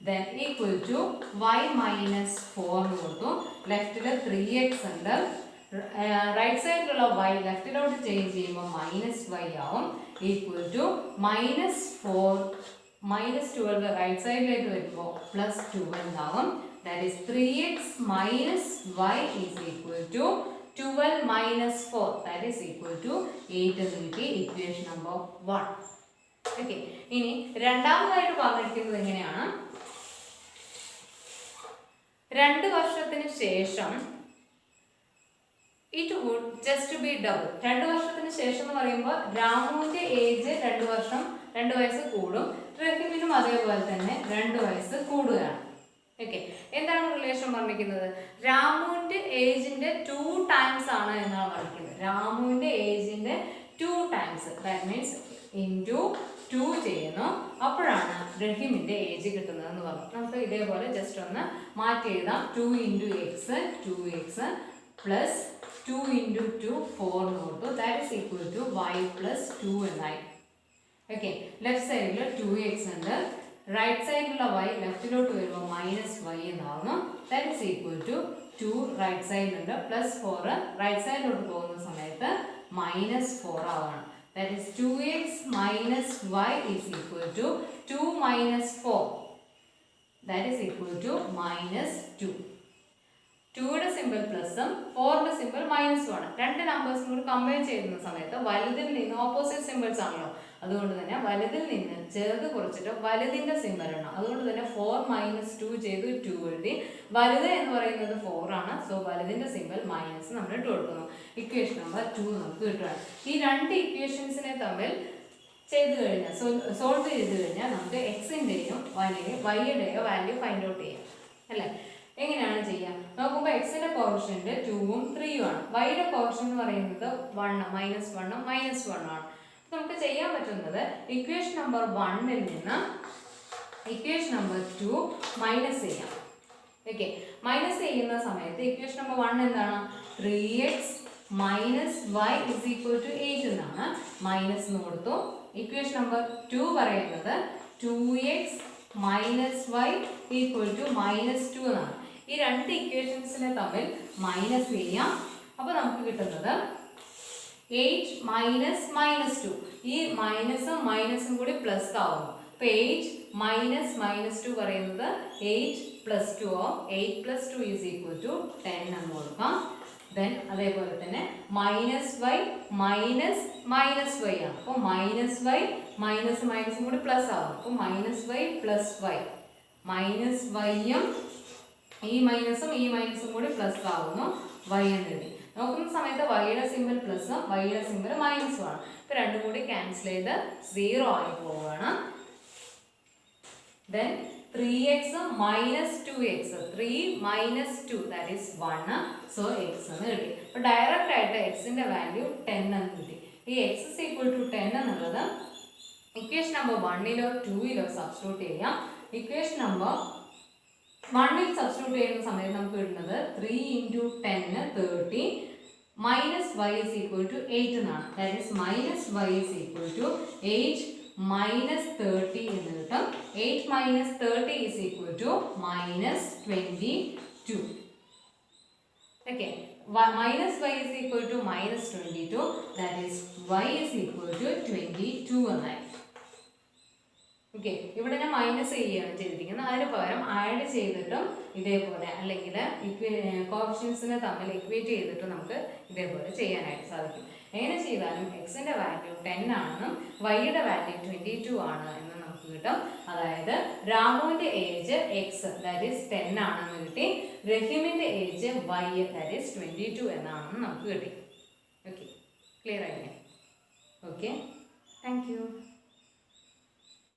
Then equal to y -4 കൊടുത്തു, ലെഫ്റ്റിൽ 3x ഉണ്ട്, റൈറ്റ് സൈഡിലുള്ള y ലെഫ്റ്റിലോട്ട് ചേഞ്ച് ചെയ്യുമ്പോൾ -y ആവും, ഈക്വൽ ടു -4 -12 റൈറ്റ് സൈഡിലേക്ക് വരുമ്പോൾ +12 ആവും. That is 3x minus y is equal to 12 minus 4. That is equal to 8 എന്ന് കിട്ടി, equation number 1. Okay. ഇനി രണ്ടാമതായിട്ട് പറഞ്ഞിരിക്കുന്നത് എങ്ങനെയാണ്, 2 വർഷത്തിന് ശേഷം it would just be double. 2 വർഷത്തിന് ശേഷം എന്ന് പറയുമ്പോൾ രാമുവിന്റെ ഏജ് 2 വർഷം 2 വയസ്സ് കൂടും, റഹീമിനും അതേപോലെ തന്നെ 2 വയസ്സ് കൂടുകയാണ്. ഓക്കെ, എന്താണ് റിലേഷൻ പറഞ്ഞിരിക്കുന്നത്, രാമുവിന്റെ ഏജിന്റെ 2 ടൈംസ് ആണ് എന്നാണ് പറഞ്ഞിരിക്കുന്നത്. രാമുവിന്റെ ഏജിന്റെ 2 ടൈംസ്, ദാറ്റ് മീൻസ് ഇൻറ്റു 2 ചെയ്യുന്നു, അപ്പോഴാണ് റഹീമിന്റെ ഏജ് കിട്ടുന്നത് എന്ന് പറഞ്ഞു. നമുക്ക് ഇതേപോലെ ജസ്റ്റ് ഒന്ന് മാറ്റി എഴുതാം. 2 × x 2x പ്ലസ് 2 × 2 4 എന്ന് കൊടുത്തു, that is equal to y +2 എന്നായി. ഓക്കെ, ലെഫ്റ്റ് സൈഡിൽ 2x ഉണ്ട്, റൈറ്റ് സൈഡിലുള്ള y ലെഫ്റ്റിലോട്ട് വരുമ്പോൾ -y എന്നാവുന്നു, that is equal to 2 right സൈഡിലുണ്ട്, +4 റൈറ്റ് സൈഡിലോട്ട് പോകുന്ന സമയത്ത് -4 ആവണം. That is 2x - y is equal to 2 - 4, that is equal to -2. 2യുടെ സിമ്പിൾ പ്ലസും 4ന്റെ സിമ്പിൾ -1. 2 നമ്പേഴ്സും കൂടി കമ്പയർ ചെയ്യുന്ന സമയത്ത് വലുതിൽ നിന്ന് ഓപ്പോസിറ്റ് സിമ്പിൾസ് ആണല്ലോ, അതുകൊണ്ട് തന്നെ വലുതിൽ നിന്ന് ചെറുത് കുറച്ചിട്ട് വലുതിന്റെ സിമ്പിൾ ആണ്. അതുകൊണ്ട് തന്നെ 4 - 2 ചെയ്ത് 2 എഴുതി. വലുത് എന്ന് പറയുന്നത് 4 ആണ്, സോ വലുതിന്റെ സിമ്പിൾ മൈനസ് നമ്മൾ ഇട്ട് കൊടുക്കുന്നു. ഇക്വേഷൻ നമ്പർ 2 നമുക്ക് കിട്ടുകയാണ്. ഈ 2 ഇക്വേഷൻസിനെ തമ്മിൽ ചെയ്ത് കഴിഞ്ഞാൽ സോൾവ് ചെയ്ത് കഴിഞ്ഞാൽ നമുക്ക് എക്സിന്റെയും വൈയുടെയോ വാല്യൂ ഫൈൻഡ് ഔട്ട് ചെയ്യാം അല്ലേ. എങ്ങനെയാണ് ചെയ്യുക നോക്കുമ്പോൾ എക്സിന്റെ കോഫിഷ്യന്റ് 2ഉം 3ഉം ആണ്, വൈയുടെ കോഫിഷ്യന്റ് എന്ന് പറയുന്നത് 1 -1 -1 ആണ്. നമുക്ക് ചെയ്യാൻ പറ്റുന്നത് ഇക്വേഷൻ നമ്പർ 1ൽ നിന്ന് ഇക്വേഷൻ നമ്പർ 2 മൈനസ് ചെയ്യാം. ഓക്കെ, മൈനസ് ചെയ്യുന്ന സമയത്ത് ഇക്വേഷൻ നമ്പർ 1 എന്താണ്, 3x - y is equal to 8 എന്നാണ്, മൈനസ് എന്ന് കൊടുത്തു. ഇക്വേഷൻ നമ്പർ 2 പറയുന്നത് 2x - y equal to -2 എന്നാണ്. ഈ 2 ഇക്വേഷൻസിനെ തമ്മിൽ മൈനസ് ചെയ്യാം, അപ്പോൾ നമുക്ക് കിട്ടുന്നത് 8 - -2. ഈ മൈനസും കൂടി പ്ലസ് ആവുന്നു, അപ്പോൾ 8 - -2 പറയുന്നത് 8 + 2 ആവും. 8 + 2 is equal to 10 എന്ന് കൊടുക്കാം. ദെൻ അതേപോലെ തന്നെ -y -y ആണ്, അപ്പോൾ -y മൈനസും കൂടി പ്ലസ് ആവും, അപ്പോൾ -y + y -yയും ഈ മൈനസും കൂടി പ്ലസ് ആവുന്നു, y എന്ന് എഴുതി. നോക്കുന്ന സമയത്ത് വൈയുടെ സിമ്പിൾ പ്ലസും വൈയുടെ സിമ്പിൾ മൈനസും ആണ്, ഇപ്പോൾ രണ്ടും കൂടി ക്യാൻസൽ ചെയ്ത് 0 ആയി പോവുകയാണ്. Then 3x - 2x 3 - 2 that is 1, so x എന്ന് കിട്ടി. അപ്പോൾ ഡയറക്റ്റ് ആയിട്ട് എക്സിന്റെ വാല്യൂ 10 എന്ന് കിട്ടി. ഈ x = 10 എന്നുള്ളത് ഇക്വേഷൻ നമ്പർ 1ലോ 2ലോ സബ്സ്റ്റിറ്റ്യൂട്ട് ചെയ്യാം. ഇക്വേഷൻ നമ്പർ 1ൽ സബ്സ്റ്റിറ്റ്യൂട്ട് ചെയ്യുന്ന സമയത്ത് നമുക്ക് കിട്ടുന്നത് 3 × 10 30 -y is equal to 8 എന്നാണ്. That is -y is equal to 8 - 30 എന്ന് കിട്ടും. 8 - 30 is equal to -22. Okay, -y is equal to -22, that is y is equal to 22 എന്നായി. ഓക്കെ, ഇവിടെ ഞാൻ മൈനസ് ചെയ്യുകയാണ് ചെയ്തിരിക്കുന്നത്. അതിന് പകരം ആഡ് ചെയ്തിട്ടും ഇതേപോലെ, അല്ലെങ്കിൽ കോഫിഷ്യൻസിനെ തമ്മിൽ ഇക്വേറ്റ് ചെയ്തിട്ട് നമുക്ക് ഇതേപോലെ ചെയ്യാനായിട്ട് സാധിക്കും. എങ്ങനെ ചെയ്താലും എക്സിന്റെ വാല്യൂ 10 ആണെന്നും വൈയുടെ വാല്യൂ 22 ആണ് എന്ന് നമുക്ക് കിട്ടും. അതായത് രാഘുവിന്റെ ഏജ് എക്സ് ദാറ്റ് ഈസ് 10 ആണെന്ന് കിട്ടി, റഹീമിന്റെ ഏജ് വൈ ദാറ്റ് ഈസ് 22 എന്നാണെന്ന് നമുക്ക് കിട്ടി. ഓക്കെ, ക്ലിയർ ആയില്ലേ? Okay, thank you.